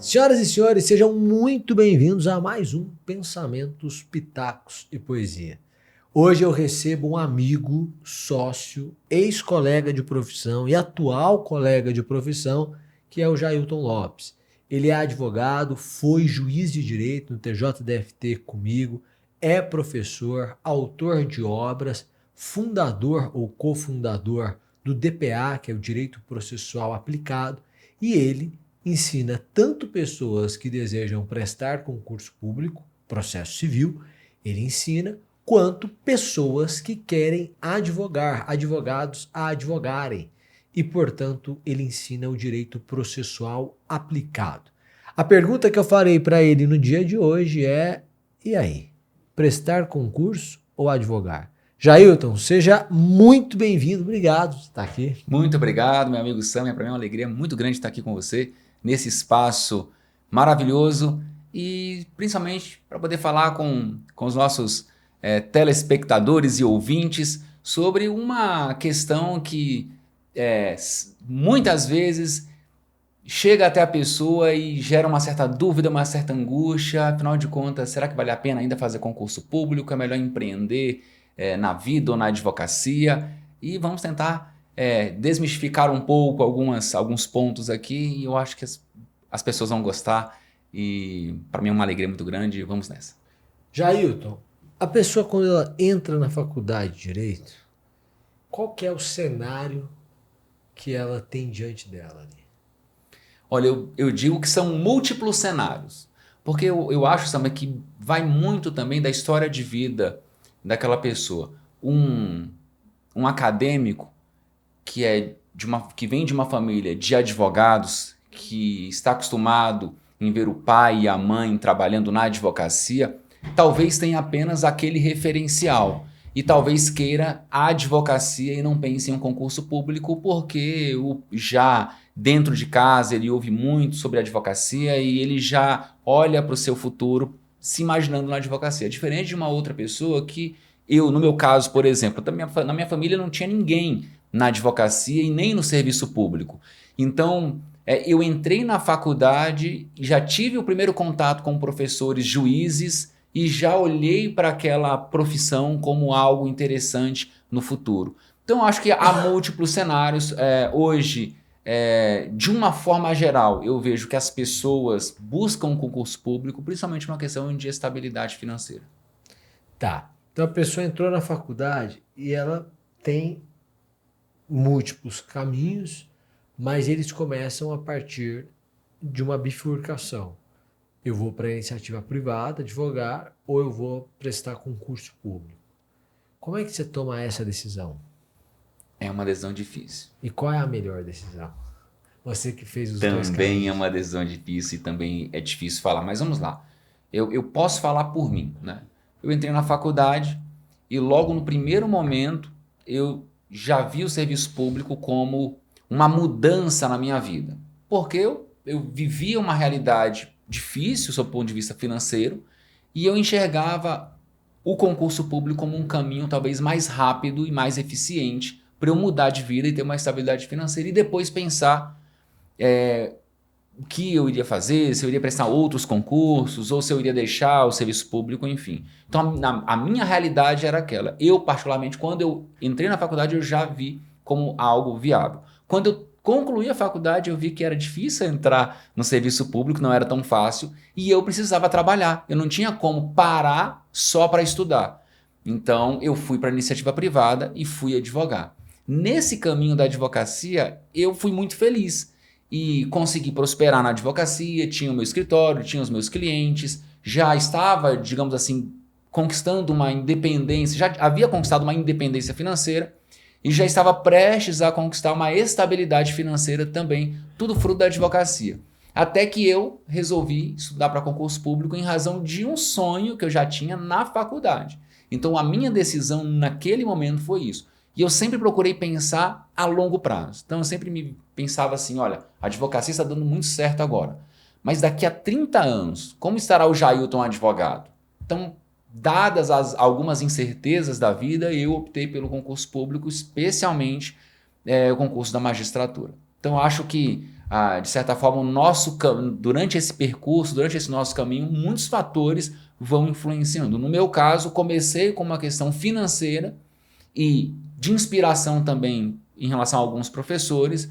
Senhoras e senhores, sejam muito bem-vindos a mais um Pensamentos, Pitacos e Poesia. Hoje eu recebo um amigo, sócio, ex-colega de profissão e atual colega de profissão, que é o Jailton Lopes. Ele é advogado, foi juiz de direito no TJDFT comigo, é professor, autor de obras, fundador ou cofundador do DPA, que é o Direito Processual Aplicado, e ele ensina tanto pessoas que desejam prestar concurso público, processo civil, ele ensina, quanto pessoas que querem advogar, advogados a advogarem. E, portanto, ele ensina o direito processual aplicado. A pergunta que eu farei para ele no dia de hoje é: e aí? Prestar concurso ou advogar? Jailton, seja muito bem-vindo. Obrigado por estar aqui. Muito obrigado, meu amigo Sam. Para mim é uma alegria muito grande estar aqui com você nesse espaço maravilhoso e principalmente para poder falar com os nossos telespectadores e ouvintes sobre uma questão que muitas vezes chega até a pessoa e gera uma certa dúvida, uma certa angústia. Afinal de contas, será que vale a pena ainda fazer concurso público? É melhor empreender na vida ou na advocacia? E vamos tentar desmistificar um pouco alguns pontos aqui, e eu acho que as pessoas vão gostar, e para mim é uma alegria muito grande. Vamos nessa. Jailton, a pessoa quando ela entra na faculdade de Direito, qual que é o cenário que ela tem diante dela ali? Olha, eu digo que são múltiplos cenários, porque eu acho também que vai muito também da história de vida daquela pessoa. Um acadêmico que vem de uma família de advogados, que está acostumado em ver o pai e a mãe trabalhando na advocacia, talvez tenha apenas aquele referencial e talvez queira a advocacia e não pense em um concurso público, porque já dentro de casa ele ouve muito sobre a advocacia e ele já olha para o seu futuro se imaginando na advocacia. Diferente de uma outra pessoa que no meu caso, por exemplo, na minha família não tinha ninguém na advocacia e nem no serviço público. Então, eu entrei na faculdade, já tive o primeiro contato com professores juízes e já olhei para aquela profissão como algo interessante no futuro. Então, acho que há múltiplos cenários. Hoje, de uma forma geral, eu vejo que as pessoas buscam um concurso público, principalmente uma questão de estabilidade financeira. Tá. Então a pessoa entrou na faculdade e ela tem múltiplos caminhos, mas eles começam a partir de uma bifurcação. Eu vou para a iniciativa privada, advogar, ou eu vou prestar concurso público. Como é que você toma essa decisão? É uma decisão difícil. E qual é a melhor decisão? Você que fez os dois caminhos. Também é uma decisão difícil e também é difícil falar, mas vamos lá. Eu posso falar por mim, né? Eu entrei na faculdade e logo no primeiro momento eu já vi o serviço público como uma mudança na minha vida. Porque eu vivia uma realidade difícil sob o ponto de vista financeiro e eu enxergava o concurso público como um caminho talvez mais rápido e mais eficiente para eu mudar de vida e ter uma estabilidade financeira e depois pensar o que eu iria fazer, se eu iria prestar outros concursos ou se eu iria deixar o serviço público, enfim. Então a minha realidade era aquela. Eu particularmente, quando eu entrei na faculdade, eu já vi como algo viável. Quando eu concluí a faculdade, eu vi que era difícil entrar no serviço público, não era tão fácil e eu precisava trabalhar. Eu não tinha como parar só para estudar. Então eu fui para a iniciativa privada e fui advogar. Nesse caminho da advocacia, eu fui muito feliz e consegui prosperar na advocacia, tinha o meu escritório, tinha os meus clientes, já estava, digamos assim, conquistando uma independência, já havia conquistado uma independência financeira e já estava prestes a conquistar uma estabilidade financeira também, tudo fruto da advocacia. Até que eu resolvi estudar para concurso público em razão de um sonho que eu já tinha na faculdade. Então a minha decisão naquele momento foi isso. E eu sempre procurei pensar a longo prazo. Então eu sempre me pensava assim, olha, a advocacia está dando muito certo agora. Mas daqui a 30 anos, como estará o Jailton advogado? Então, dadas algumas incertezas da vida, eu optei pelo concurso público, especialmente o concurso da magistratura. Então, acho que de certa forma, durante esse percurso, durante esse nosso caminho, muitos fatores vão influenciando. No meu caso, comecei com uma questão financeira e de inspiração também em relação a alguns professores,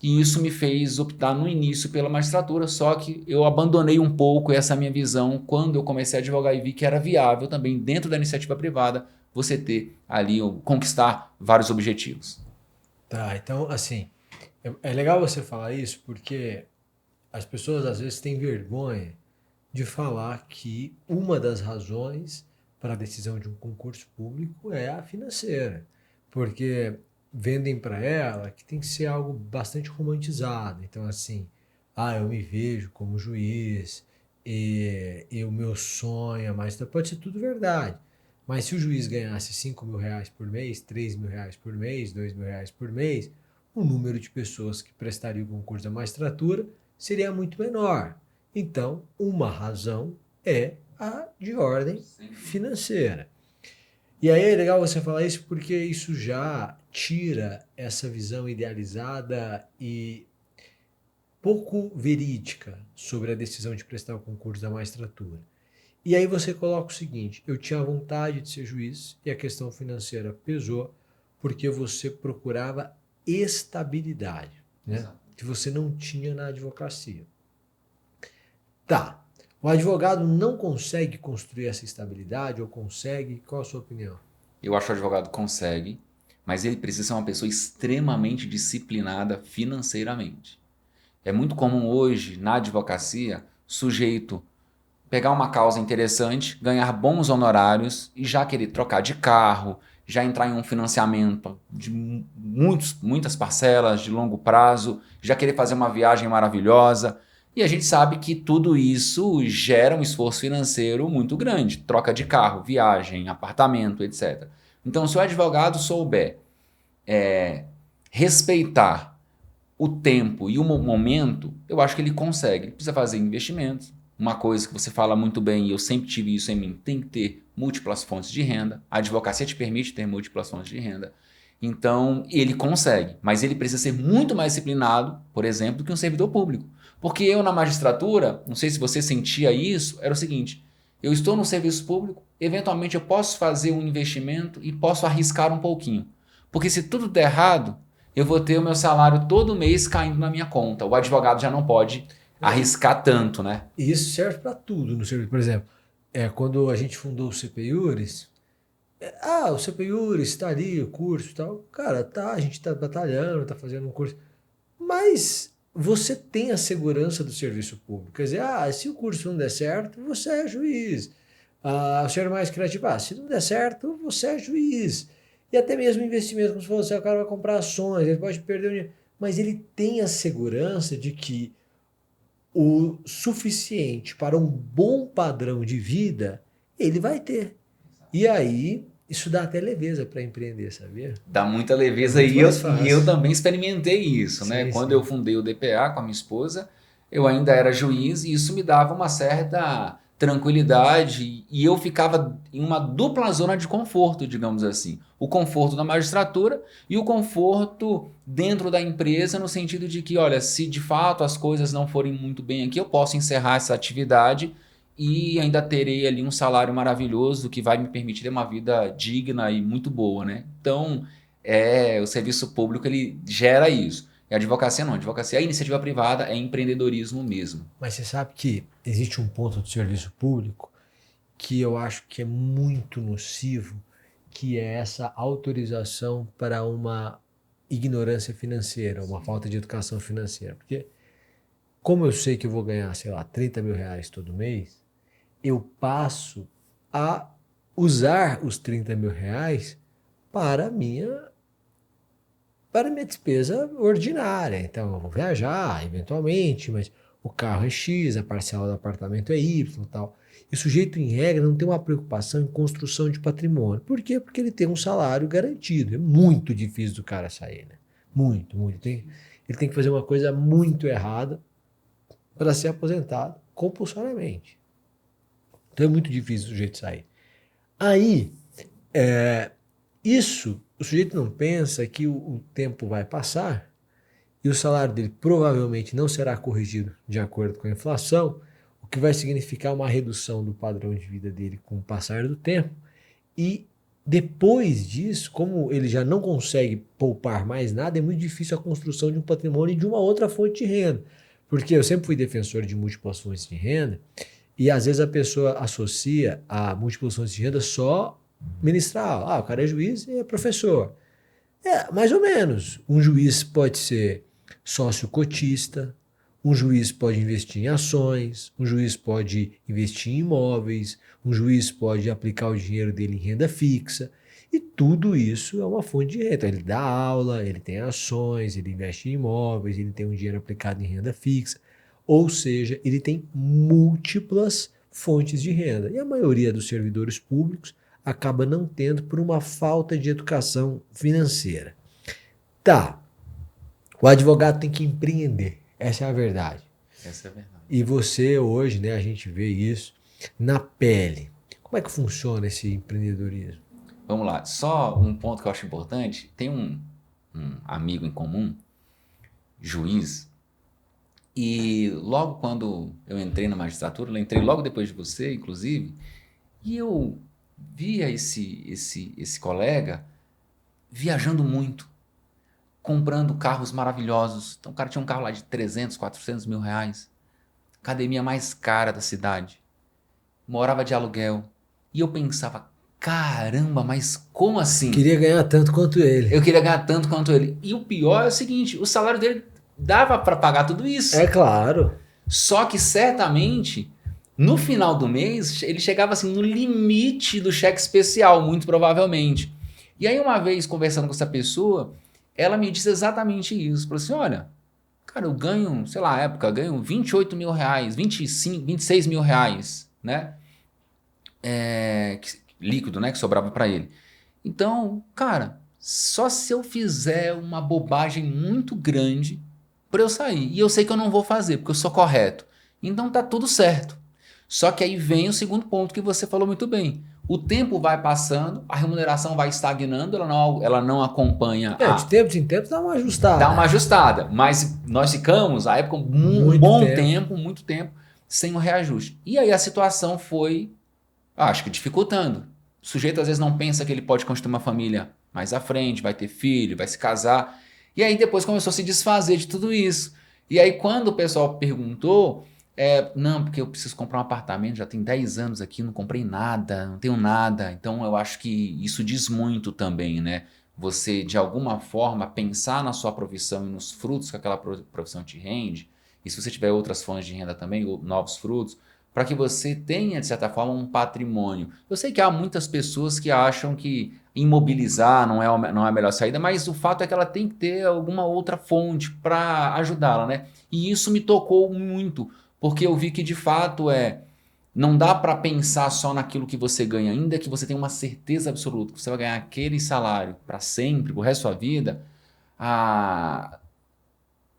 e isso me fez optar no início pela magistratura, só que eu abandonei um pouco essa minha visão quando eu comecei a advogar e vi que era viável também dentro da iniciativa privada você ter ali, conquistar vários objetivos. Tá, então, assim, é legal você falar isso porque as pessoas às vezes têm vergonha de falar que uma das razões para a decisão de um concurso público é a financeira, porque vendem para ela que tem que ser algo bastante romantizado. Então, assim, eu me vejo como juiz e o meu sonho é mais. Então, pode ser tudo verdade. Mas se o juiz ganhasse R$ 5.000 por mês, R$ 3.000 por mês, R$ 2.000 por mês, o número de pessoas que prestariam o concurso da magistratura seria muito menor. Então, uma razão é a de ordem financeira. E aí é legal você falar isso porque isso já tira essa visão idealizada e pouco verídica sobre a decisão de prestar o concurso da magistratura. E aí você coloca o seguinte: eu tinha vontade de ser juiz e a questão financeira pesou porque você procurava estabilidade, né? Que você não tinha na advocacia. Tá. O advogado não consegue construir essa estabilidade ou consegue? Qual a sua opinião? Eu acho que o advogado consegue, mas ele precisa ser uma pessoa extremamente disciplinada financeiramente. É muito comum hoje, na advocacia, sujeito pegar uma causa interessante, ganhar bons honorários e já querer trocar de carro, já entrar em um financiamento de muitas parcelas de longo prazo, já querer fazer uma viagem maravilhosa. E a gente sabe que tudo isso gera um esforço financeiro muito grande. Troca de carro, viagem, apartamento, etc. Então, se o advogado souber respeitar o tempo e o momento, eu acho que ele consegue. Ele precisa fazer investimentos. Uma coisa que você fala muito bem, e eu sempre tive isso em mim, tem que ter múltiplas fontes de renda. A advocacia te permite ter múltiplas fontes de renda. Então, ele consegue, mas ele precisa ser muito mais disciplinado, por exemplo, do que um servidor público. Porque eu, na magistratura, não sei se você sentia isso, era o seguinte: eu estou no serviço público, eventualmente eu posso fazer um investimento e posso arriscar um pouquinho. Porque se tudo der errado, eu vou ter o meu salário todo mês caindo na minha conta. O advogado já não pode arriscar tanto, né? E isso serve para tudo no serviço. Por exemplo, quando a gente fundou o CPIURES, o CPIURES está ali, o curso e tal. Cara, tá, a gente está batalhando, está fazendo um curso. Mas você tem a segurança do serviço público. Quer dizer, se o curso não der certo, você é juiz. O senhor é mais criativo, se não der certo, você é juiz. E até mesmo investimento, como se fosse, o cara vai comprar ações, ele pode perder o dinheiro. Mas ele tem a segurança de que o suficiente para um bom padrão de vida, ele vai ter. E aí, isso dá até leveza para empreender, sabia? Dá muita leveza muito e mais fácil. eu também experimentei isso, né? Sim, Quando sim. eu fundei o DPA com a minha esposa, eu ainda era juiz e isso me dava uma certa tranquilidade e eu ficava em uma dupla zona de conforto, digamos assim. O conforto da magistratura e o conforto dentro da empresa, no sentido de que, olha, se de fato as coisas não forem muito bem aqui, eu posso encerrar essa atividade e ainda terei ali um salário maravilhoso que vai me permitir ter uma vida digna e muito boa, né? Então, o serviço público ele gera isso. E a advocacia não, a advocacia é iniciativa privada, é empreendedorismo mesmo. Mas você sabe que existe um ponto do serviço público que eu acho que é muito nocivo, que é essa autorização para uma ignorância financeira, uma falta de educação financeira. Porque como eu sei que eu vou ganhar, sei lá, R$ 30.000 todo mês, eu passo a usar os R$ 30.000 para minha despesa ordinária. Então, eu vou viajar, eventualmente, mas o carro é X, a parcela do apartamento é Y e tal. E o sujeito, em regra, não tem uma preocupação em construção de patrimônio. Por quê? Porque ele tem um salário garantido. É muito difícil do cara sair, né? Muito, muito. Ele tem que fazer uma coisa muito errada para ser aposentado compulsoriamente. Então é muito difícil o sujeito sair. Aí, o sujeito não pensa que o tempo vai passar e o salário dele provavelmente não será corrigido de acordo com a inflação, o que vai significar uma redução do padrão de vida dele com o passar do tempo. E depois disso, como ele já não consegue poupar mais nada, é muito difícil a construção de um patrimônio e de uma outra fonte de renda. Porque eu sempre fui defensor de múltiplas fontes de renda e às vezes a pessoa associa a múltiplas fontes de renda só ministrar. Ah, o cara é juiz e é professor. É, mais ou menos. Um juiz pode ser sócio cotista, um juiz pode investir em ações, um juiz pode investir em imóveis, um juiz pode aplicar o dinheiro dele em renda fixa. E tudo isso é uma fonte de renda. Então, ele dá aula, ele tem ações, ele investe em imóveis, ele tem um dinheiro aplicado em renda fixa. Ou seja, ele tem múltiplas fontes de renda. E a maioria dos servidores públicos acaba não tendo por uma falta de educação financeira. Tá, o advogado tem que empreender, essa é a verdade. Essa é a verdade. E você hoje, né, a gente vê isso na pele. Como é que funciona esse empreendedorismo? Vamos lá, só um ponto que eu acho importante. Tem um amigo em comum, juiz, e logo quando eu entrei na magistratura, eu entrei logo depois de você, inclusive, e eu via esse colega viajando muito, comprando carros maravilhosos. Então o cara tinha um carro lá de 300, 400 mil reais, academia mais cara da cidade, morava de aluguel. E eu pensava, caramba, mas como assim? Queria ganhar tanto quanto ele. Eu queria ganhar tanto quanto ele. E o pior é o seguinte, o salário dele dava para pagar tudo isso. É claro. Só que certamente, no final do mês, ele chegava assim no limite do cheque especial, muito provavelmente. E aí uma vez, conversando com essa pessoa, ela me disse exatamente isso. Falou assim, olha, cara, eu ganho, sei lá, na época, ganho 28 mil reais, 25, 26 mil reais, né? Líquido, né, que sobrava para ele. Então, cara, só se eu fizer uma bobagem muito grande para eu sair. E eu sei que eu não vou fazer, porque eu sou correto. Então tá tudo certo. Só que aí vem o segundo ponto que você falou muito bem. O tempo vai passando, a remuneração vai estagnando, ela não acompanha De tempo em tempo dá uma ajustada. Dá uma ajustada, mas nós ficamos, a época, um bom tempo, muito tempo, sem um reajuste. E aí a situação foi, acho que dificultando. O sujeito às vezes não pensa que ele pode construir uma família mais à frente, vai ter filho, vai se casar. E aí depois começou a se desfazer de tudo isso. E aí quando o pessoal perguntou, não, porque eu preciso comprar um apartamento, já tem 10 anos aqui, não comprei nada, não tenho nada. Então eu acho que isso diz muito também, né? Você, de alguma forma, pensar na sua profissão e nos frutos que aquela profissão te rende, e se você tiver outras fontes de renda também, ou novos frutos, para que você tenha, de certa forma, um patrimônio. Eu sei que há muitas pessoas que acham que imobilizar não é a melhor saída, mas o fato é que ela tem que ter alguma outra fonte para ajudá-la, né? E isso me tocou muito, porque eu vi que, de fato, não dá para pensar só naquilo que você ganha, ainda que você tenha uma certeza absoluta que você vai ganhar aquele salário para sempre, pro resto da sua vida,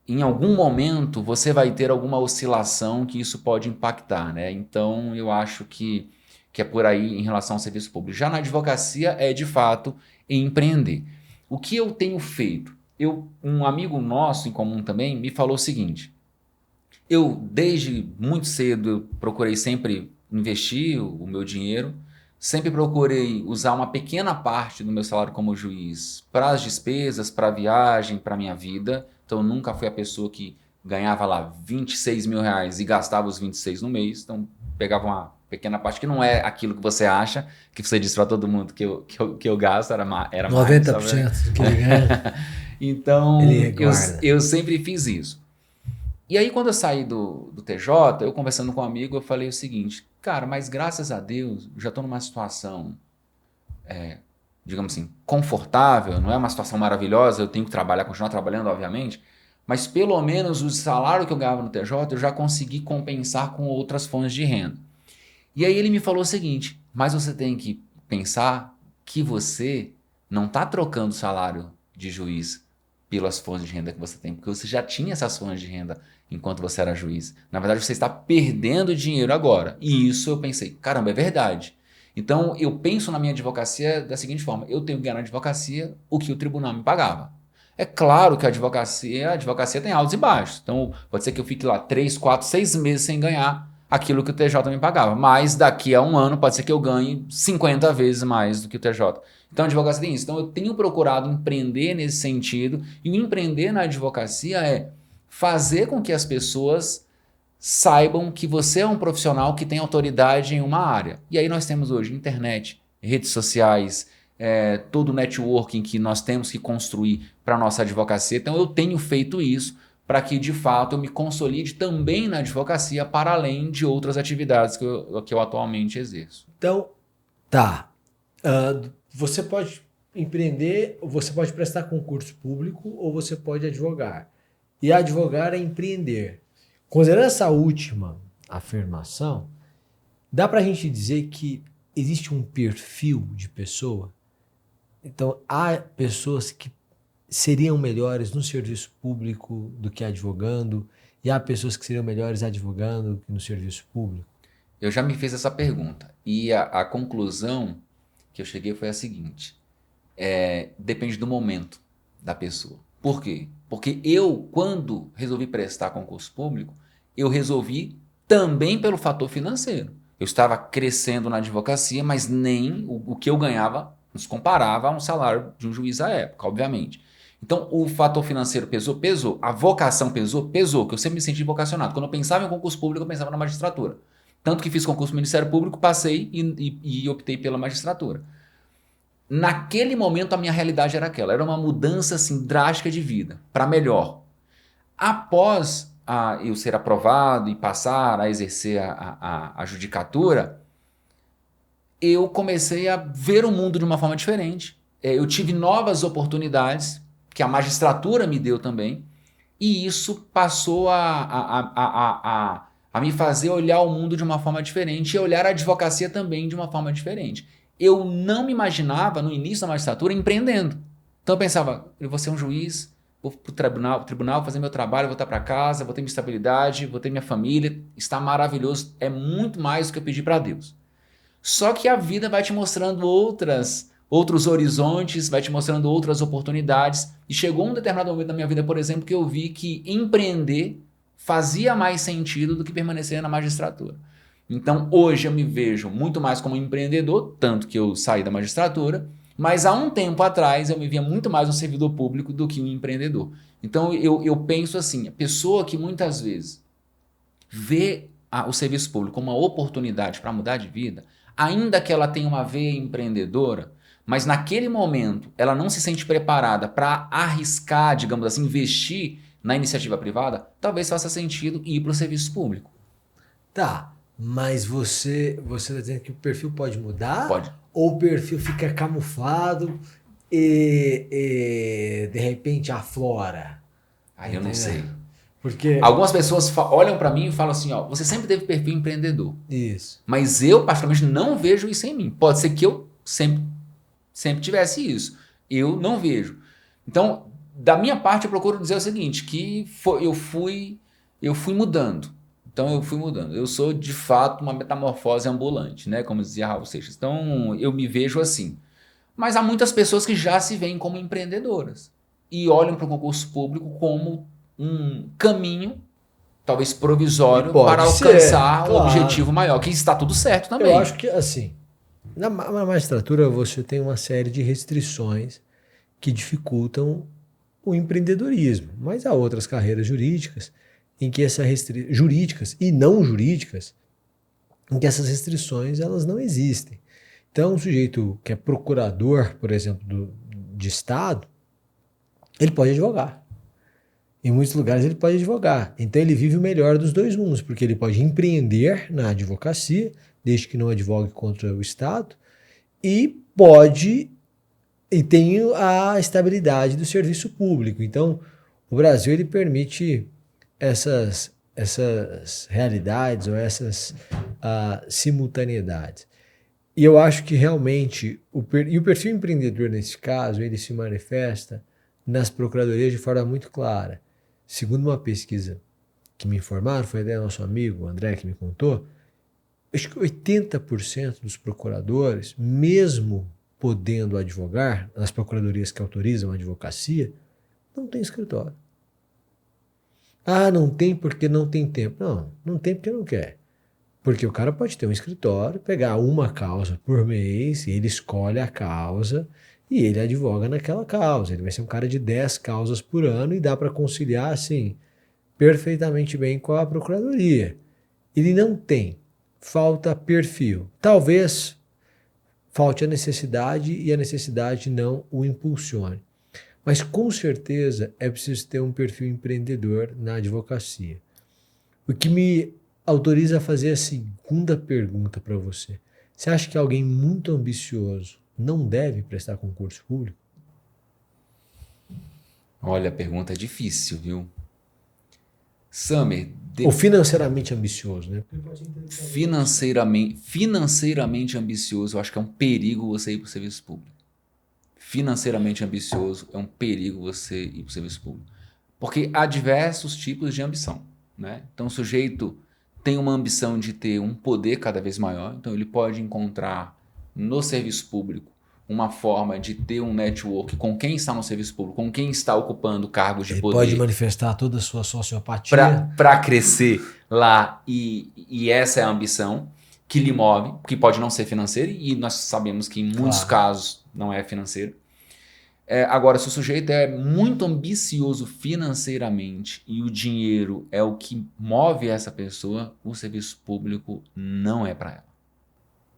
em algum momento você vai ter alguma oscilação que isso pode impactar, né? Então eu acho que é por aí em relação ao serviço público. Já na advocacia é de fato empreender. O que eu tenho feito? Um amigo nosso em comum também me falou o seguinte: eu desde muito cedo procurei sempre investir o meu dinheiro, sempre procurei usar uma pequena parte do meu salário como juiz para as despesas, para a viagem, para a minha vida. Então eu nunca fui a pessoa que ganhava lá 26 mil reais e gastava os 26 no mês. Então pegava uma pequena parte que não é aquilo que você acha, que você diz para todo mundo que eu gasto, era mais. 90% do que ele ganha. Então eu sempre fiz isso. E aí quando eu saí do TJ, eu conversando com um amigo, eu falei o seguinte, cara, mas graças a Deus, eu já estou numa situação, digamos assim, confortável, não é uma situação maravilhosa, eu tenho que trabalhar, continuar trabalhando, obviamente, mas pelo menos o salário que eu ganhava no TJ, eu já consegui compensar com outras fontes de renda. E aí ele me falou o seguinte, mas você tem que pensar que você não está trocando o salário de juiz pelas fontes de renda que você tem, porque você já tinha essas fontes de renda enquanto você era juiz. Na verdade, você está perdendo dinheiro agora. E isso eu pensei, caramba, é verdade. Então, eu penso na minha advocacia da seguinte forma, eu tenho que ganhar na advocacia o que o tribunal me pagava. É claro que a advocacia tem altos e baixos. Então, pode ser que eu fique lá 3, 4, 6 meses sem ganhar aquilo que o TJ me pagava. Mas daqui a um ano pode ser que eu ganhe 50 vezes mais do que o TJ. Então, a advocacia tem isso. Então, eu tenho procurado empreender nesse sentido. E o empreender na advocacia é fazer com que as pessoas saibam que você é um profissional que tem autoridade em uma área. E aí nós temos hoje internet, redes sociais, todo o networking que nós temos que construir para a nossa advocacia. Então eu tenho feito isso para que de fato eu me consolide também na advocacia para além de outras atividades que eu atualmente exerço. Então, tá. Você pode empreender, você pode prestar concurso público ou você pode advogar. E advogar é empreender. Considerando essa última afirmação, dá para a gente dizer que existe um perfil de pessoa. Então, há pessoas que seriam melhores no serviço público do que advogando, e há pessoas que seriam melhores advogando do que no serviço público. Eu já me fiz essa pergunta e a conclusão que eu cheguei foi a seguinte: depende do momento da pessoa. Por quê? Porque eu, quando resolvi prestar concurso público, eu resolvi também pelo fator financeiro. Eu estava crescendo na advocacia, mas nem o que eu ganhava nos comparava a um salário de um juiz à época, obviamente. Então, o fator financeiro pesou? Pesou. A vocação pesou? Pesou, que eu sempre me senti vocacionado. Quando eu pensava em concurso público, eu pensava na magistratura. Tanto que fiz concurso do Ministério Público, passei e optei pela magistratura. Naquele momento, a minha realidade era aquela. Era uma mudança assim, drástica de vida, para melhor. Após eu ser aprovado e passar a exercer a judicatura, eu comecei a ver o mundo de uma forma diferente. Eu tive novas oportunidades, que a magistratura me deu também, e isso passou a me fazer olhar o mundo de uma forma diferente e olhar a advocacia também de uma forma diferente. Eu não me imaginava, no início da magistratura, empreendendo. Então eu pensava, eu vou ser um juiz, vou para o tribunal fazer meu trabalho, voltar para casa, vou ter minha estabilidade, vou ter minha família, está maravilhoso, é muito mais do que eu pedi para Deus. Só que a vida vai te mostrando outros horizontes, vai te mostrando outras oportunidades. E chegou um determinado momento da minha vida, por exemplo, que eu vi que empreender fazia mais sentido do que permanecer na magistratura. Então, hoje eu me vejo muito mais como empreendedor, tanto que eu saí da magistratura, mas há um tempo atrás eu me via muito mais um servidor público do que um empreendedor. Então, eu penso assim, a pessoa que muitas vezes vê o serviço público como uma oportunidade para mudar de vida, ainda que ela tenha uma veia empreendedora, mas naquele momento ela não se sente preparada para arriscar, digamos assim, investir na iniciativa privada, talvez faça sentido ir para o serviço público. Tá, mas você está dizendo que o perfil pode mudar? Pode. Ou o perfil fica camuflado e de repente aflora? Aí eu não sei. Porque algumas pessoas olham para mim e falam assim, ó, você sempre teve perfil empreendedor. Isso. Mas eu, particularmente, não vejo isso em mim. Pode ser que eu sempre tivesse isso. Eu não vejo. Então, da minha parte, eu procuro dizer o seguinte, que eu fui mudando. Então, eu fui mudando. Eu sou, de fato, uma metamorfose ambulante, né? Como dizia Raul Seixas. Então, eu me vejo assim. Mas há muitas pessoas que já se veem como empreendedoras. E olham para o concurso público como um caminho, talvez provisório, para alcançar um objetivo maior, que está tudo certo também. Eu acho que, assim, na magistratura você tem uma série de restrições que dificultam o empreendedorismo, mas há outras carreiras jurídicas em que jurídicas e não jurídicas, em que essas restrições elas não existem. Então, um sujeito que é procurador, por exemplo, de Estado, ele pode advogar. Em muitos lugares ele pode advogar. Então ele vive o melhor dos dois mundos, porque ele pode empreender na advocacia, desde que não advogue contra o Estado, e tem a estabilidade do serviço público. Então o Brasil ele permite essas realidades ou essas simultaneidades. E eu acho que realmente o perfil empreendedor nesse caso ele se manifesta nas procuradorias de forma muito clara. Segundo uma pesquisa que me informaram, foi até nosso amigo André que me contou, acho que 80% dos procuradores, mesmo podendo advogar, nas procuradorias que autorizam a advocacia, não tem escritório. Ah, não tem porque não tem tempo. Não, não tem porque não quer. Porque o cara pode ter um escritório, pegar uma causa por mês, e ele escolhe a causa e ele advoga naquela causa. Ele vai ser um cara de 10 causas por ano e dá para conciliar, assim, perfeitamente bem com a procuradoria. Ele não tem, falta perfil. Talvez falte a necessidade e a necessidade não o impulsione. Mas com certeza é preciso ter um perfil empreendedor na advocacia. O que me autoriza a fazer a segunda pergunta para você. Você acha que alguém muito ambicioso não deve prestar concurso público? Olha, a pergunta é difícil, viu? Summer, Ou financeiramente ambicioso, né? financeiramente ambicioso, eu acho que é um perigo você ir para o serviço público. Financeiramente ambicioso é um perigo você ir para o serviço público. Porque há diversos tipos de ambição, né? Então o sujeito tem uma ambição de ter um poder cada vez maior, então ele pode encontrar no serviço público uma forma de ter um network com quem está no serviço público, com quem está ocupando cargos de Ele poder. pode manifestar toda a sua sociopatia. Para crescer lá, e essa é a ambição que lhe move, que pode não ser financeira, e nós sabemos que em muitos casos não é financeiro. Agora, se o sujeito é muito ambicioso financeiramente e o dinheiro é o que move essa pessoa, o serviço público não é para ela.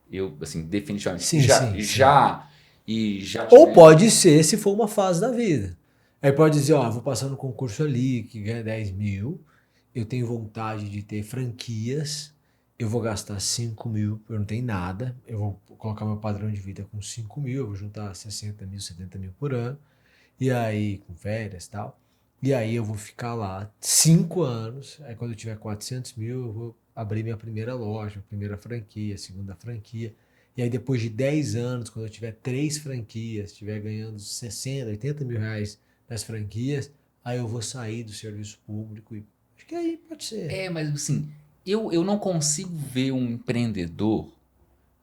Eu, assim, definitivamente. Sim. Ou pode ser se for uma fase da vida. Aí pode dizer, ó, vou passar no concurso ali, que ganha 10 mil, eu tenho vontade de ter franquias, eu vou gastar 5 mil, eu não tenho nada, eu vou colocar meu padrão de vida com 5 mil, eu vou juntar 60 mil, 70 mil por ano, e aí com férias e tal, e aí eu vou ficar lá 5 anos, aí quando eu tiver 400 mil, eu vou abrir minha primeira loja, minha primeira franquia, segunda franquia, e aí depois de 10 anos, quando eu tiver 3 franquias, estiver ganhando 60, 80 mil reais nas franquias, aí eu vou sair do serviço público e acho que aí pode ser. Mas assim, eu não consigo ver um empreendedor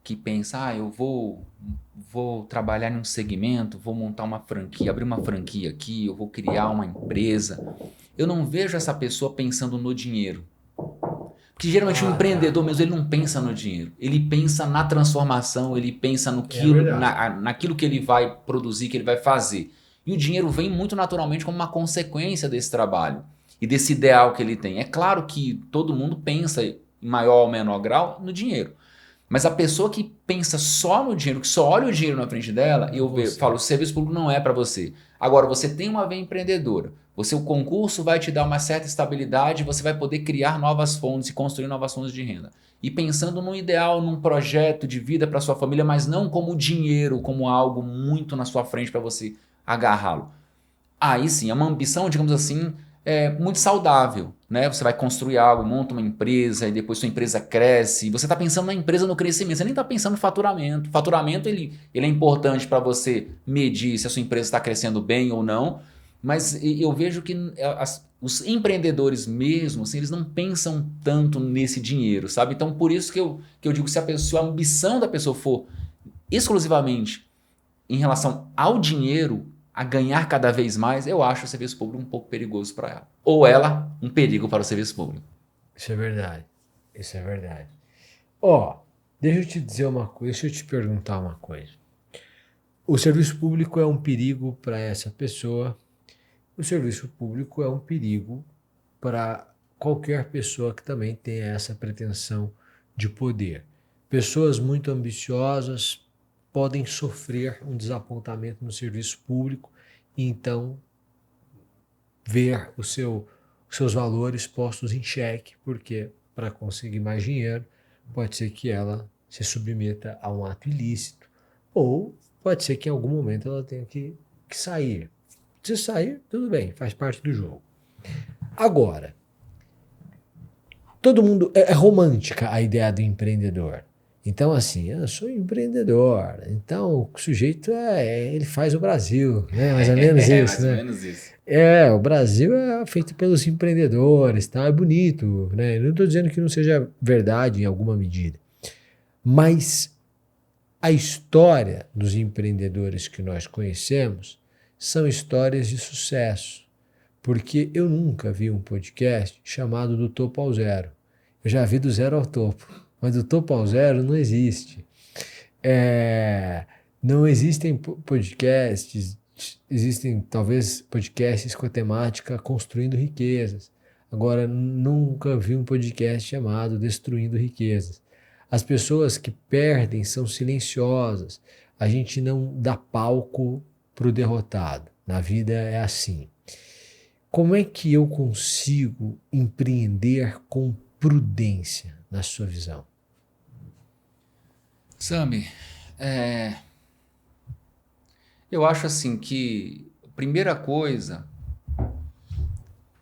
que pensa, eu vou trabalhar em um segmento, vou montar uma franquia, abrir uma franquia aqui, eu vou criar uma empresa. Eu não vejo essa pessoa pensando no dinheiro. Porque geralmente o empreendedor mesmo, ele não pensa no dinheiro. Ele pensa na transformação, ele pensa naquilo que ele vai produzir, que ele vai fazer. E o dinheiro vem muito naturalmente como uma consequência desse trabalho e desse ideal que ele tem. É claro que todo mundo pensa, em maior ou menor grau, no dinheiro. Mas a pessoa que pensa só no dinheiro, que só olha o dinheiro na frente dela, falo, o serviço público não é para você. Agora, você tem uma veia empreendedora. O concurso vai te dar uma certa estabilidade, você vai poder criar novas fontes e construir novas fontes de renda. E pensando num ideal, num projeto de vida para sua família, mas não como dinheiro, como algo muito na sua frente para você agarrá-lo. Aí sim, é uma ambição, digamos assim, muito saudável, né? Você vai construir algo, monta uma empresa e depois sua empresa cresce. Você está pensando na empresa no crescimento, você nem está pensando no faturamento. Faturamento ele é importante para você medir se a sua empresa está crescendo bem ou não, mas eu vejo que os empreendedores mesmo, assim, eles não pensam tanto nesse dinheiro, sabe? Então por isso que eu digo que se a ambição da pessoa for exclusivamente em relação ao dinheiro, a ganhar cada vez mais, eu acho o serviço público um pouco perigoso para ela. Ou ela, um perigo para o serviço público. Isso é verdade. Isso é verdade. Ó, deixa eu te dizer uma coisa, deixa eu te perguntar uma coisa. O serviço público é um perigo para essa pessoa. O serviço público é um perigo para qualquer pessoa que também tenha essa pretensão de poder. Pessoas muito ambiciosas podem sofrer um desapontamento no serviço público e então ver os seus valores postos em xeque, porque para conseguir mais dinheiro pode ser que ela se submeta a um ato ilícito ou pode ser que em algum momento ela tenha que sair. Se sair, tudo bem, faz parte do jogo. Agora, todo mundo é romântica a ideia do empreendedor. Então, assim, eu sou empreendedor. Então, o sujeito ele faz o Brasil, né? Mais ou menos isso, mais né? ou menos isso. O Brasil é feito pelos empreendedores, tá? É bonito, né? Eu não estou dizendo que não seja verdade em alguma medida. Mas a história dos empreendedores que nós conhecemos são histórias de sucesso. Porque eu nunca vi um podcast chamado Do Topo ao Zero. Eu já vi do zero ao topo, mas do topo ao zero não existe. Não existem podcasts, existem talvez podcasts com a temática Construindo Riquezas. Agora, nunca vi um podcast chamado Destruindo Riquezas. As pessoas que perdem são silenciosas. A gente não dá palco para o derrotado. Na vida é assim. Como é que eu consigo empreender com prudência, na sua visão? Sami, eu acho assim que a primeira coisa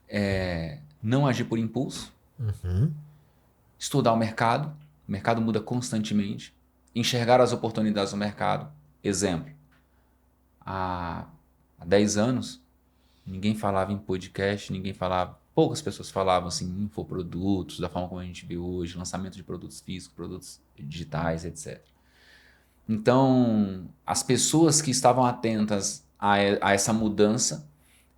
é não agir por impulso, estudar o mercado muda constantemente, enxergar as oportunidades do mercado. Exemplo, há 10 anos, ninguém falava em podcast, poucas pessoas falavam assim, em infoprodutos, da forma como a gente vê hoje, lançamento de produtos físicos, produtos digitais, etc. Então, as pessoas que estavam atentas a essa mudança,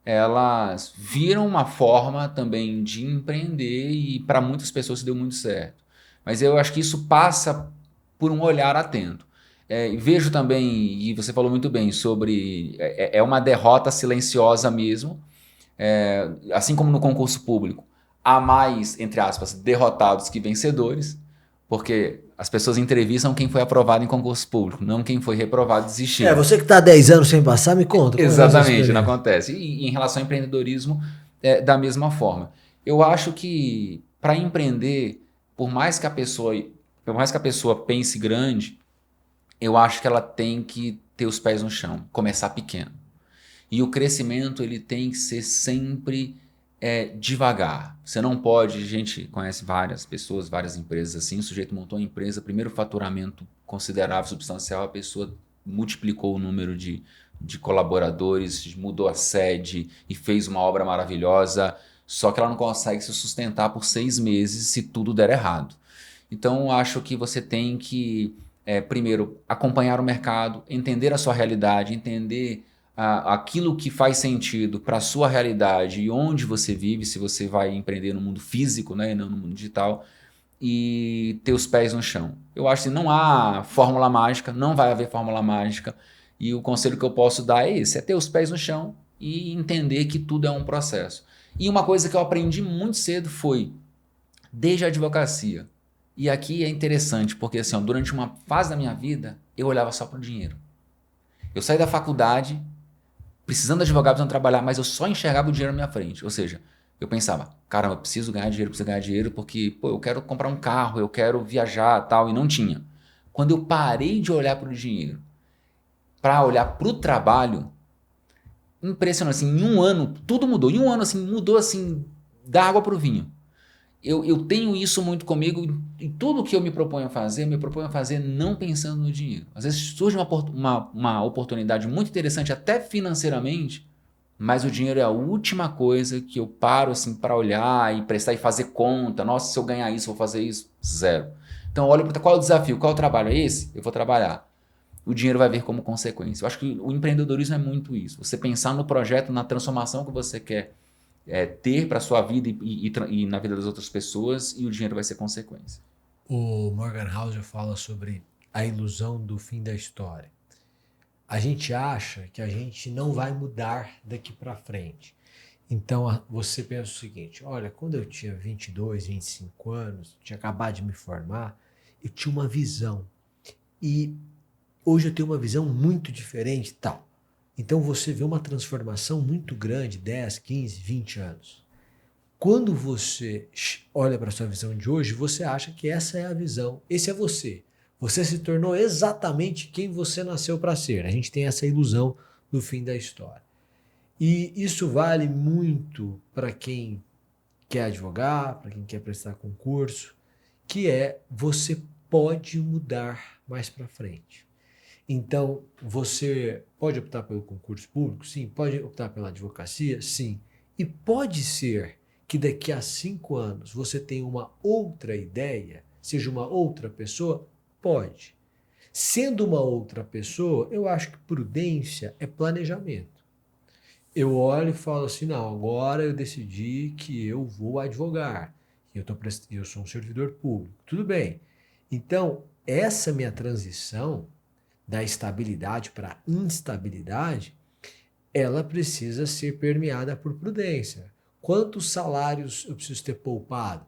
elas viram uma forma também de empreender e para muitas pessoas deu muito certo. Mas eu acho que isso passa por um olhar atento. Vejo também, e você falou muito bem, sobre é uma derrota silenciosa mesmo, assim como no concurso público, há mais, entre aspas, derrotados que vencedores, porque as pessoas entrevistam quem foi aprovado em concurso público, não quem foi reprovado e desistiu. Você que está há 10 anos sem passar, me conta. Exatamente, não acontece. E em relação ao empreendedorismo, da mesma forma. Eu acho que para empreender, por mais que a pessoa pense grande, eu acho que ela tem que ter os pés no chão, começar pequeno. E o crescimento ele tem que ser sempre devagar. Você não pode, a gente conhece várias pessoas, várias empresas assim, o sujeito montou uma empresa, primeiro faturamento considerável, substancial, a pessoa multiplicou o número de colaboradores, mudou a sede e fez uma obra maravilhosa, só que ela não consegue se sustentar por 6 meses se tudo der errado. Então, acho que você tem que, primeiro, acompanhar o mercado, entender a sua realidade, entender aquilo que faz sentido para a sua realidade e onde você vive, se você vai empreender no mundo físico, né, e não no mundo digital, e ter os pés no chão. Eu acho que não há fórmula mágica, não vai haver fórmula mágica, e o conselho que eu posso dar é esse, é ter os pés no chão e entender que tudo é um processo. E uma coisa que eu aprendi muito cedo foi, desde a advocacia, e aqui é interessante, porque assim, durante uma fase da minha vida, eu olhava só para o dinheiro. Eu saí da faculdade, precisando de advogado, precisando trabalhar, mas eu só enxergava o dinheiro na minha frente. Ou seja, eu pensava, caramba, eu preciso ganhar dinheiro porque eu quero comprar um carro, eu quero viajar tal, e não tinha. Quando eu parei de olhar para o dinheiro, para olhar para o trabalho, impressionante, assim, em um ano, tudo mudou. Em um ano, assim, mudou assim, da água para o vinho. Eu tenho isso muito comigo e tudo que eu me proponho a fazer não pensando no dinheiro. Às vezes surge uma oportunidade muito interessante, até financeiramente, mas o dinheiro é a última coisa que eu paro assim para olhar e prestar e fazer conta. Nossa, se eu ganhar isso, vou fazer isso. Zero. Então, olha para qual é o desafio, qual é o trabalho? É esse? Eu vou trabalhar. O dinheiro vai vir como consequência. Eu acho que o empreendedorismo é muito isso. Você pensar no projeto, na transformação que você quer ter para a sua vida e na vida das outras pessoas, e o dinheiro vai ser consequência. O Morgan Housel fala sobre a ilusão do fim da história. A gente acha que a gente não vai mudar daqui para frente. Então você pensa o seguinte, olha, quando eu tinha 22, 25 anos, tinha acabado de me formar, eu tinha uma visão. E hoje eu tenho uma visão muito diferente e tal. Então você vê uma transformação muito grande, 10, 15, 20 anos. Quando você olha para a sua visão de hoje, você acha que essa é a visão, esse é você. Você se tornou exatamente quem você nasceu para ser. A gente tem essa ilusão do fim da história. E isso vale muito para quem quer advogar, para quem quer prestar concurso, que é você pode mudar mais para frente. Então, você pode optar pelo concurso público? Sim. Pode optar pela advocacia? Sim. E pode ser que daqui a 5 anos você tenha uma outra ideia, seja uma outra pessoa? Pode. Sendo uma outra pessoa, eu acho que prudência é planejamento. eu olho e falo assim, não, agora eu decidi que eu vou advogar. Eu sou um servidor público. Tudo bem. Então, essa minha transição da estabilidade para instabilidade, ela precisa ser permeada por prudência. Quantos salários eu preciso ter poupado?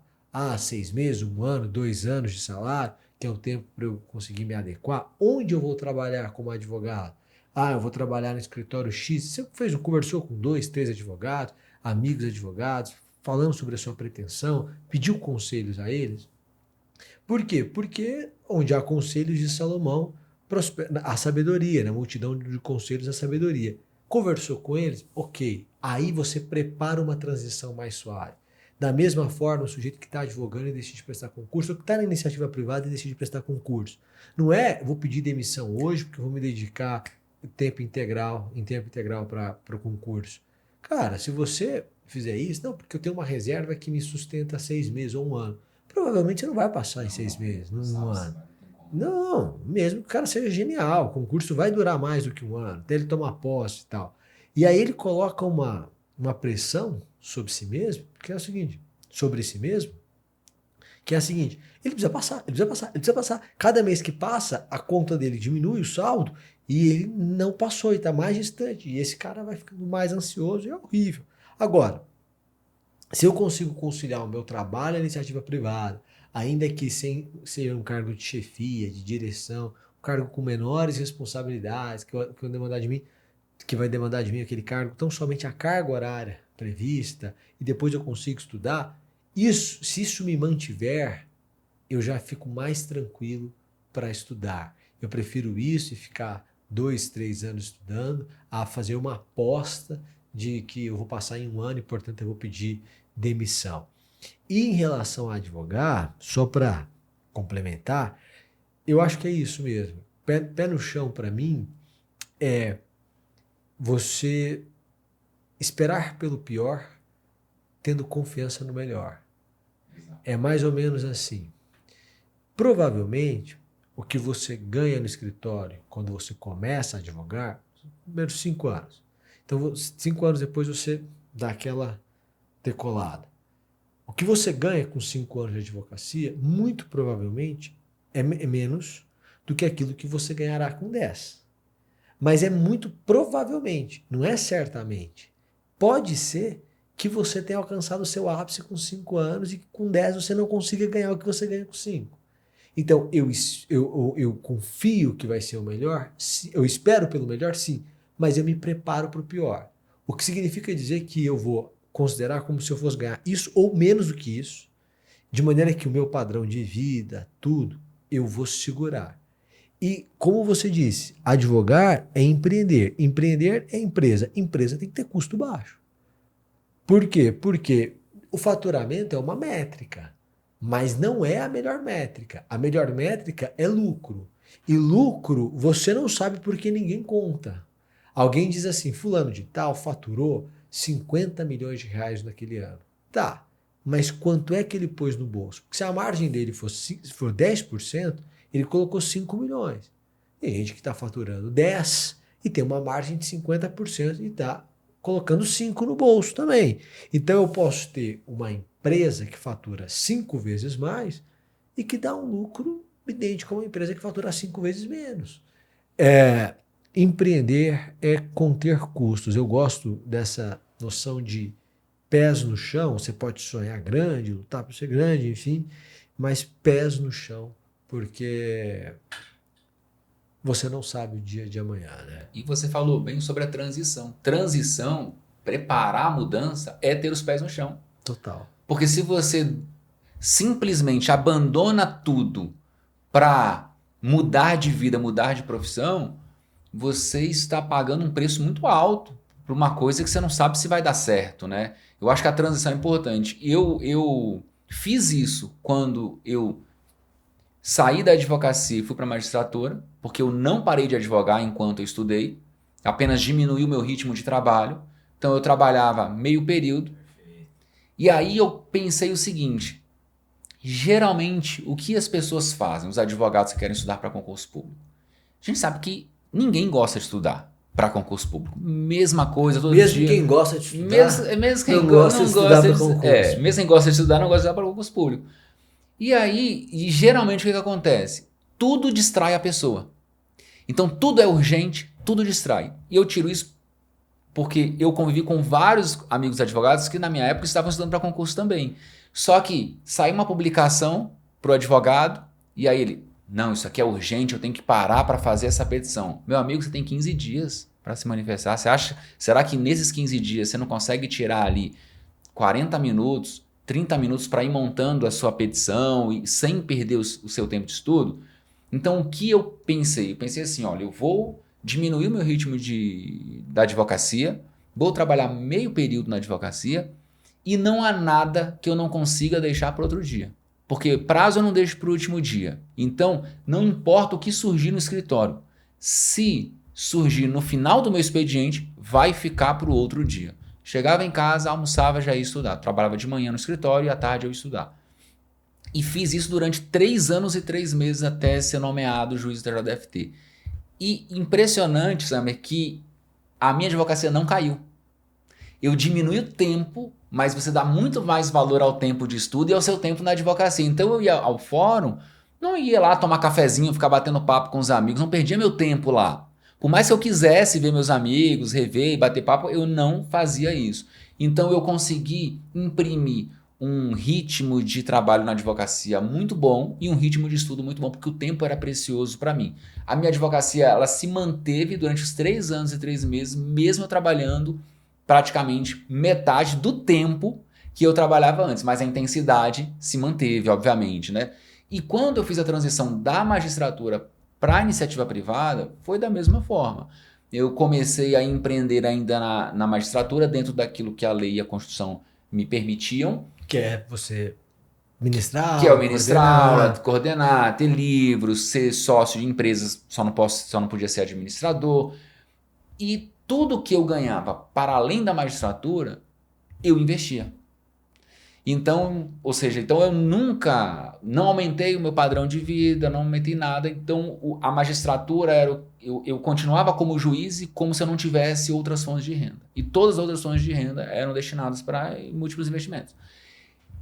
6 meses, 1 ano, 2 anos de salário, que é o tempo para eu conseguir me adequar. Onde eu vou trabalhar como advogado? Eu vou trabalhar no escritório X. Você conversou com 2, 3 advogados, amigos advogados, falando sobre a sua pretensão, pediu conselhos a eles? Por quê? Porque onde há conselhos de Salomão, a sabedoria, na multidão de conselhos, a sabedoria. Conversou com eles? Ok. Aí você prepara uma transição mais suave. Da mesma forma, o sujeito que está advogando e decide prestar concurso, ou que está na iniciativa privada e decide prestar concurso. Não é, vou pedir demissão hoje porque eu vou me dedicar em tempo integral para o concurso. Cara, se você fizer isso, não, porque eu tenho uma reserva que me sustenta 6 meses ou 1 ano. Provavelmente você não vai passar em 6 meses, num ano. Não, mesmo que o cara seja genial, o concurso vai durar mais do que 1 ano, até ele tomar posse e tal. E aí ele coloca uma pressão sobre si mesmo, que é o seguinte, sobre si mesmo, que é a seguinte, ele precisa passar, ele precisa passar, ele precisa passar. Cada mês que passa, a conta dele diminui, o saldo, e ele não passou, ele está mais distante. E esse cara vai ficando mais ansioso e é horrível. Agora, se eu consigo conciliar o meu trabalho e a iniciativa privada, ainda que sem ser um cargo de chefia, de direção, um cargo com menores responsabilidades, que vai demandar de mim aquele cargo, tão somente a carga horária prevista, e depois eu consigo estudar, se isso me mantiver, eu já fico mais tranquilo para estudar. Eu prefiro isso e ficar 2, 3 anos estudando, a fazer uma aposta de que eu vou passar em 1 ano e, portanto, eu vou pedir demissão. E em relação a advogar, só para complementar, eu acho que é isso mesmo. Pé no chão para mim é você esperar pelo pior, tendo confiança no melhor. É mais ou menos assim. Provavelmente, o que você ganha no escritório quando você começa a advogar, primeiros 5 anos. Então, 5 anos depois você dá aquela decolada. O que você ganha com 5 anos de advocacia, muito provavelmente, é menos do que aquilo que você ganhará com 10. Mas é muito provavelmente, não é certamente. Pode ser que você tenha alcançado o seu ápice com 5 anos e que com 10 você não consiga ganhar o que você ganha com 5. Então, eu confio que vai ser o melhor, eu espero pelo melhor, sim, mas eu me preparo para o pior. O que significa dizer que eu vou considerar como se eu fosse ganhar isso ou menos do que isso, de maneira que o meu padrão de vida, tudo, eu vou segurar. E, como você disse, advogar é empreender. Empreender é empresa. Empresa tem que ter custo baixo. Por quê? Porque o faturamento é uma métrica, mas não é a melhor métrica. A melhor métrica é lucro. E lucro você não sabe porque ninguém conta. Alguém diz assim, fulano de tal faturou 50 milhões de reais naquele ano. Tá, mas quanto é que ele pôs no bolso? Porque se a margem dele for 10%, ele colocou 5 milhões. Tem gente que está faturando 10 e tem uma margem de 50% e está colocando 5 no bolso também. Então eu posso ter uma empresa que fatura 5 vezes mais e que dá um lucro idêntico a uma empresa que fatura 5 vezes menos. Empreender é conter custos. Eu gosto dessa noção de pés no chão. Você pode sonhar grande, lutar para ser grande, enfim, mas pés no chão, porque você não sabe o dia de amanhã, né? E você falou bem sobre a transição. Transição, preparar a mudança, é ter os pés no chão. Total. Porque se você simplesmente abandona tudo para mudar de vida, mudar de profissão, você está pagando um preço muito alto por uma coisa que você não sabe se vai dar certo, né? Eu acho que a transição é importante. Eu fiz isso quando eu saí da advocacia e fui para a magistratura, porque eu não parei de advogar enquanto eu estudei, apenas diminuí o meu ritmo de trabalho. Então eu trabalhava meio período. E aí eu pensei o seguinte, geralmente o que as pessoas fazem, os advogados que querem estudar para concurso público? A gente sabe que ninguém gosta de estudar. para concurso público. Mesma coisa, todo Mesmo dia. quem gosta de estudar, Mesmo quem não gosta de estudar para de, concurso. mesmo quem gosta de estudar, não gosta de estudar para concurso público. E aí, geralmente o que acontece? Tudo distrai a pessoa. Então tudo é urgente, tudo distrai. E eu tiro isso porque eu convivi com vários amigos advogados que na minha época estavam estudando para concurso também. Só que saiu uma publicação para o advogado e aí ele, não, isso aqui é urgente, eu tenho que parar para fazer essa petição. Meu amigo, você tem 15 dias para se manifestar. Você acha, será que nesses 15 dias você não consegue tirar ali 40 minutos, 30 minutos para ir montando a sua petição e sem perder o seu tempo de estudo? Então, o que eu pensei? Eu pensei assim, olha, eu vou diminuir o meu ritmo da advocacia, vou trabalhar meio período na advocacia e não há nada que eu não consiga deixar para outro dia. Porque prazo eu não deixo para o último dia. Então, não importa o que surgir no escritório. Se surgir no final do meu expediente, vai ficar para o outro dia. Chegava em casa, almoçava, já ia estudar. Trabalhava de manhã no escritório e à tarde eu ia estudar. E fiz isso durante 3 anos e 3 meses até ser nomeado juiz da JFT. E impressionante, Samer, que a minha advocacia não caiu. Eu diminui o tempo, mas você dá muito mais valor ao tempo de estudo e ao seu tempo na advocacia. Então eu ia ao fórum, não ia lá tomar cafezinho, ficar batendo papo com os amigos, não perdia meu tempo lá. Por mais que eu quisesse ver meus amigos, rever e bater papo, eu não fazia isso. Então eu consegui imprimir um ritmo de trabalho na advocacia muito bom e um ritmo de estudo muito bom, porque o tempo era precioso para mim. A minha advocacia, ela se manteve durante os 3 anos e 3 meses, mesmo eu trabalhando praticamente metade do tempo que eu trabalhava antes, mas a intensidade se manteve, obviamente, né? E quando eu fiz a transição da magistratura para a iniciativa privada, foi da mesma forma. Eu comecei a empreender ainda na magistratura, dentro daquilo que a lei e a Constituição me permitiam, Que é você ministrar que é o aula, ministrar aula, coordenar. coordenar, ter livros, ser sócio de empresas, só não podia ser administrador. E tudo que eu ganhava para além da magistratura, eu investia. Então, ou seja, então eu nunca, não aumentei o meu padrão de vida, não aumentei nada. Então a magistratura eu continuava como juiz e como se eu não tivesse outras fontes de renda. E todas as outras fontes de renda eram destinadas para múltiplos investimentos.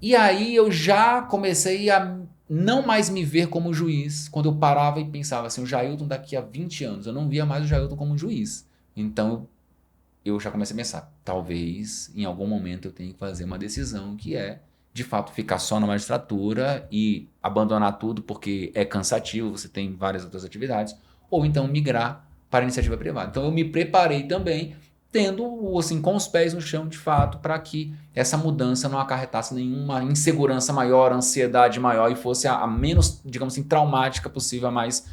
E aí eu já comecei a não mais me ver como juiz, quando eu parava e pensava assim, o Jailton daqui a 20 anos, eu não via mais o Jailton como juiz. Então eu já comecei a pensar, talvez em algum momento eu tenha que fazer uma decisão que é, de fato, ficar só na magistratura e abandonar tudo porque é cansativo, você tem várias outras atividades, ou então migrar para a iniciativa privada. Então eu me preparei também, tendo assim com os pés no chão de fato, para que essa mudança não acarretasse nenhuma insegurança maior, ansiedade maior e fosse a menos, digamos assim, traumática possível, a mais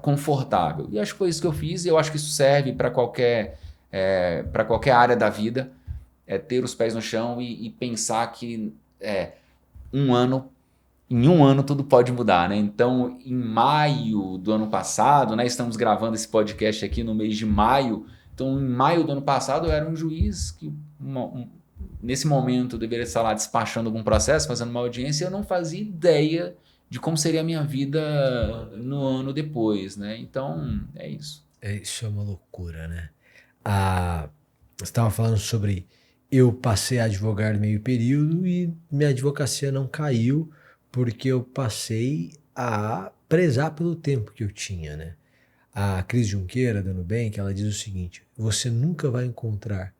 confortável. E acho que foi isso que eu fiz e eu acho que isso serve para qualquer área da vida, ter os pés no chão e pensar que em um ano tudo pode mudar, né? Então, em maio do ano passado, né, estamos gravando esse podcast aqui no mês de maio, então em maio do ano passado eu era um juiz que nesse momento eu deveria estar lá despachando algum processo, fazendo uma audiência, e eu não fazia ideia de como seria a minha vida no ano depois, né? Então, é isso. Isso é uma loucura, né? Você estava falando sobre eu passei a advogar meio período e minha advocacia não caiu porque eu passei a prezar pelo tempo que eu tinha, né? A Cris Junqueira, do Nubank, ela diz o seguinte: você nunca vai encontrar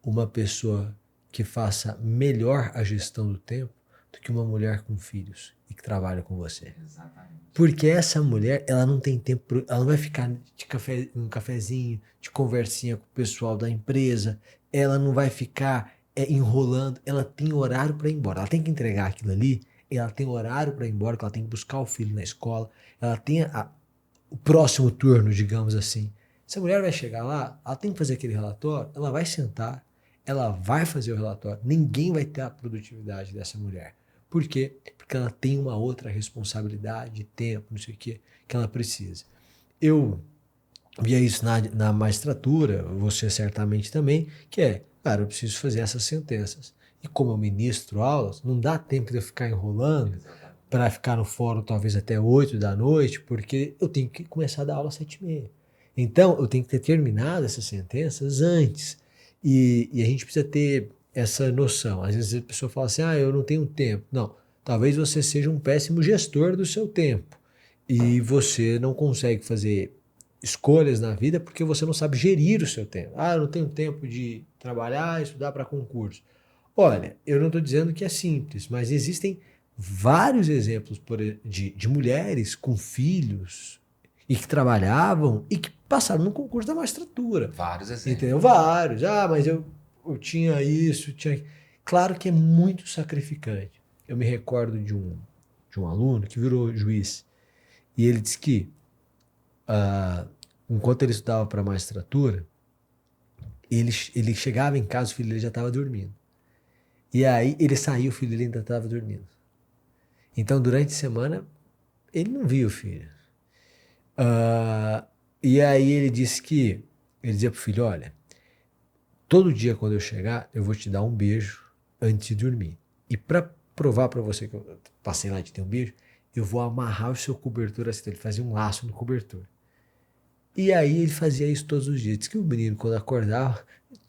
uma pessoa que faça melhor a gestão do tempo do que uma mulher com filhos e que trabalha com você. Exatamente. Porque essa mulher, ela não tem tempo, ela não vai ficar um cafezinho, de conversinha com o pessoal da empresa, ela não vai ficar enrolando, ela tem horário para ir embora, ela tem que entregar aquilo ali, ela tem horário para ir embora, que ela tem que buscar o filho na escola, ela tem o próximo turno, digamos assim. Essa mulher vai chegar lá, ela tem que fazer aquele relatório, ela vai sentar, ela vai fazer o relatório, ninguém vai ter a produtividade dessa mulher. Por quê? Porque ela tem uma outra responsabilidade de tempo, não sei o que ela precisa. Eu via isso na magistratura, você certamente também, que cara, eu preciso fazer essas sentenças. E como eu ministro aulas, não dá tempo de eu ficar enrolando para ficar no fórum talvez até 8 da noite, porque eu tenho que começar a dar aula às 7h30. Então, eu tenho que ter terminado essas sentenças antes. E a gente precisa ter essa noção. Às vezes a pessoa fala assim, eu não tenho tempo. Não, talvez você seja um péssimo gestor do seu tempo. E você não consegue fazer escolhas na vida porque você não sabe gerir o seu tempo. Eu não tenho tempo de trabalhar, estudar para concurso. Olha, eu não estou dizendo que é simples, mas existem vários exemplos de mulheres com filhos e que trabalhavam e que passaram no concurso da magistratura. Vários exemplos. Entendeu? Vários. Mas eu tinha isso, tinha... Claro que é muito sacrificante. Eu me recordo de um aluno que virou juiz e ele disse que enquanto ele estudava para a magistratura, ele chegava em casa, o filho dele já estava dormindo. E aí ele saiu, o filho dele ainda estava dormindo. Então, durante a semana, ele não via o filho. E aí ele disse que, ele dizia pro filho, olha, todo dia quando eu chegar, eu vou te dar um beijo antes de dormir. E para provar para você que eu passei lá de ter um beijo, eu vou amarrar o seu cobertor assim. Ele fazia um laço no cobertor. E aí ele fazia isso todos os dias. Diz que o menino, quando acordava,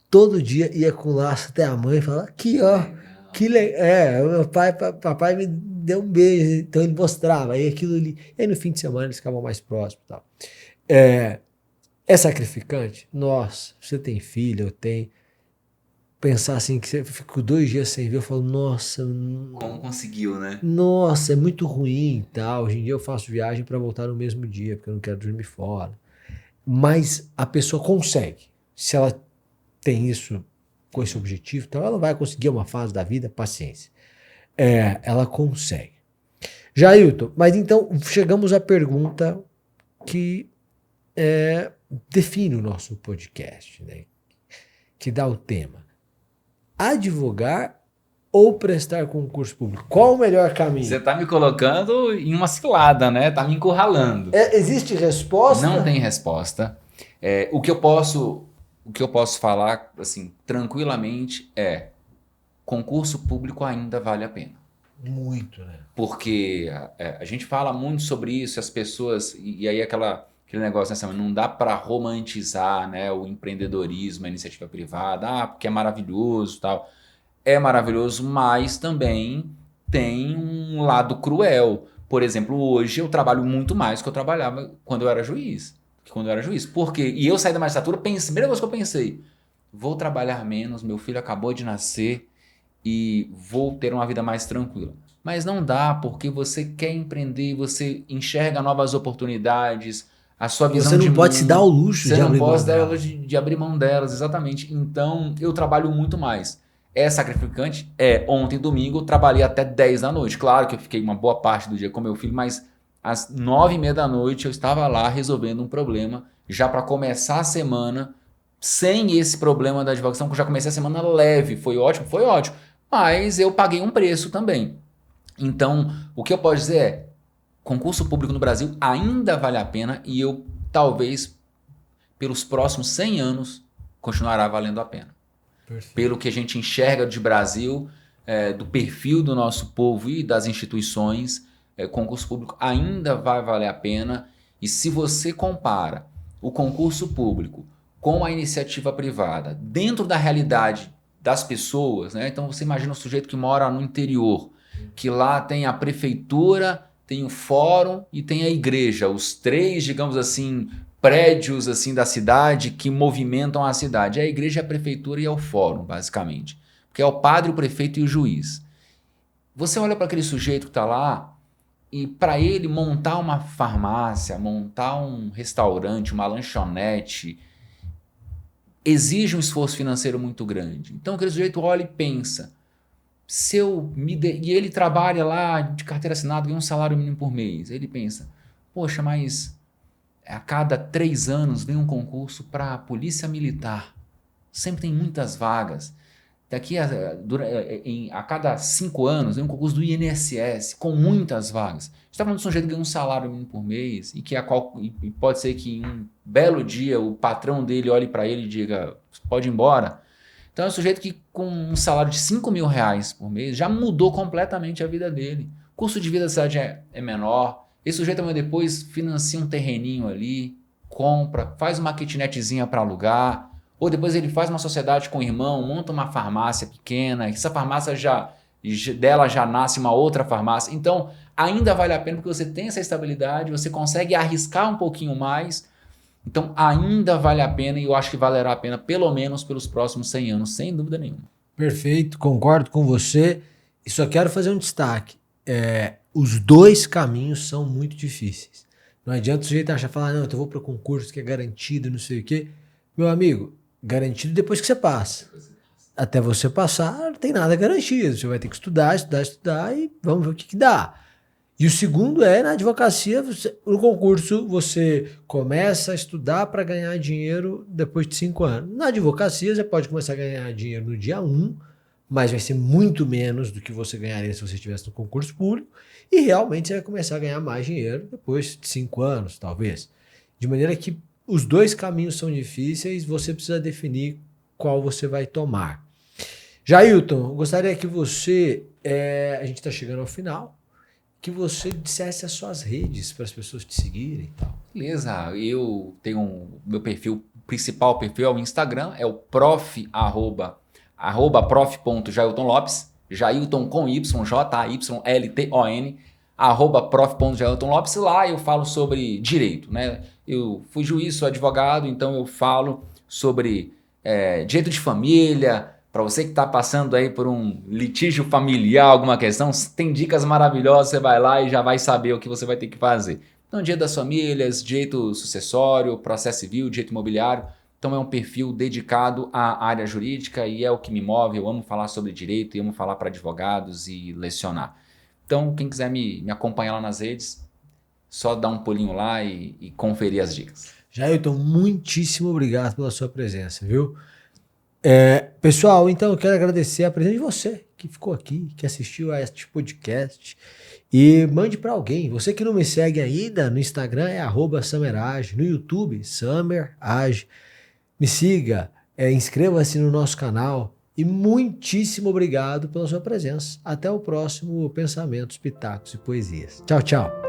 todo dia ia com o laço até a mãe e falava, aqui ó, que legal. Meu papai me deu um beijo. Então ele mostrava. Aí aquilo ali. E aí no fim de semana eles ficavam mais próximos e tal. É sacrificante? Nossa, você tem filho, eu tenho. Pensar assim, que você fica 2 dias sem ver, eu falo, nossa. Como conseguiu, né? Nossa, é muito ruim e tal. Hoje em dia eu faço viagem para voltar no mesmo dia, porque eu não quero dormir fora. Mas a pessoa consegue. Se ela tem isso com esse objetivo, então ela vai conseguir uma fase da vida, paciência. Ela consegue. Jailton, mas então chegamos à pergunta que define o nosso podcast, né? Que dá o tema. Advogar ou prestar concurso público? Qual o melhor caminho? Você tá me colocando em uma cilada, né? Tá me encurralando. Existe resposta? Não tem resposta. O que eu posso falar, assim, tranquilamente concurso público ainda vale a pena. Muito, né? Porque a gente fala muito sobre isso, as pessoas, e aí aquele negócio, né, não dá para romantizar, né, o empreendedorismo, a iniciativa privada, porque é maravilhoso, tal. É maravilhoso, mas também tem um lado cruel. Por exemplo, hoje eu trabalho muito mais do que eu trabalhava quando eu era juiz. Por quê? E eu saí da magistratura, primeira coisa que eu pensei, vou trabalhar menos, meu filho acabou de nascer e vou ter uma vida mais tranquila. Mas não dá, porque você quer empreender, você enxerga novas oportunidades, a sua visão de mundo. Você não pode se dar o luxo de abrir mão delas. Você não pode de abrir mão delas, exatamente. Então, eu trabalho muito mais. É sacrificante? Ontem, domingo, eu trabalhei até 10 da noite. Claro que eu fiquei uma boa parte do dia com meu filho, mas às 9h30 da noite eu estava lá resolvendo um problema, já para começar a semana, sem esse problema da advocacia, que eu já comecei a semana leve. Foi ótimo. Mas eu paguei um preço também. Então, o que eu posso dizer é, concurso público no Brasil ainda vale a pena e eu, talvez, pelos próximos 100 anos, continuará valendo a pena. Perfeito. Pelo que a gente enxerga de Brasil, do perfil do nosso povo e das instituições, concurso público ainda vai valer a pena. E se você compara o concurso público com a iniciativa privada, dentro da realidade das pessoas, né? Então você imagina um sujeito que mora no interior, que lá tem a prefeitura, tem o fórum e tem a igreja, os 3, digamos assim, prédios assim da cidade que movimentam a cidade. É a igreja, a prefeitura e é o fórum, basicamente. Porque é o padre, o prefeito e o juiz. Você olha para aquele sujeito que está lá e para ele montar uma farmácia, montar um restaurante, uma lanchonete, exige um esforço financeiro muito grande. Então aquele sujeito olha e pensa, e ele trabalha lá de carteira assinada, ganha um salário mínimo por mês. Ele pensa, poxa, mas a cada 3 anos vem um concurso para a polícia militar. Sempre tem muitas vagas. A cada 5 anos vem um concurso do INSS com muitas vagas. A gente está falando de um sujeito que ganha um salário mínimo por mês e pode ser que em um belo dia o patrão dele olhe para ele e diga, pode ir embora. Então é um sujeito que com um salário de R$5.000 por mês já mudou completamente a vida dele. O custo de vida da cidade é menor. Esse sujeito depois financia um terreninho ali, compra, faz uma kitnetzinha para alugar, ou depois ele faz uma sociedade com o irmão, monta uma farmácia pequena, essa farmácia dela já nasce uma outra farmácia. Então, ainda vale a pena porque você tem essa estabilidade, você consegue arriscar um pouquinho mais. Então, ainda vale a pena e eu acho que valerá a pena pelo menos pelos próximos 100 anos, sem dúvida nenhuma. Perfeito, concordo com você. E só quero fazer um destaque. Os dois caminhos são muito difíceis. Não adianta o sujeito achar, falar, não, então eu vou para o concurso que é garantido, não sei o quê. Meu amigo, garantido depois que você passa. Até você passar, não tem nada garantido. Você vai ter que estudar e vamos ver o que dá. E o segundo na advocacia, no concurso, você começa a estudar para ganhar dinheiro depois de 5 anos. Na advocacia, você pode começar a ganhar dinheiro no dia 1, mas vai ser muito menos do que você ganharia se você estivesse no concurso público. E realmente você vai começar a ganhar mais dinheiro depois de 5 anos, talvez. De maneira que os dois caminhos são difíceis, você precisa definir qual você vai tomar. Jailton, gostaria que você, a gente está chegando ao final, que você dissesse as suas redes para as pessoas te seguirem e tal. Beleza, eu tenho meu principal perfil é o Instagram, é o prof.jailtonlopes, Jailton com Y, Jaylton, @prof.jailtonlopes. Lá eu falo sobre direito, né? Eu fui juiz, sou advogado, então eu falo sobre direito de família. Para você que está passando aí por um litígio familiar, alguma questão, tem dicas maravilhosas, você vai lá e já vai saber o que você vai ter que fazer. Então, direito das famílias, direito sucessório, processo civil, direito imobiliário. Então, é um perfil dedicado à área jurídica e é o que me move. Eu amo falar sobre direito e amo falar para advogados e lecionar. Então, quem quiser me acompanhar lá nas redes, só dar um pulinho lá e conferir as dicas. Jailton, muitíssimo obrigado pela sua presença, viu? Pessoal, então eu quero agradecer a presença de você que ficou aqui, que assistiu a este podcast e mande para alguém. Você que não me segue ainda no Instagram é @SummerAge, no YouTube SummerAge. Me siga, inscreva-se no nosso canal e muitíssimo obrigado pela sua presença. Até o próximo Pensamentos, Pitacos e Poesias. Tchau, tchau.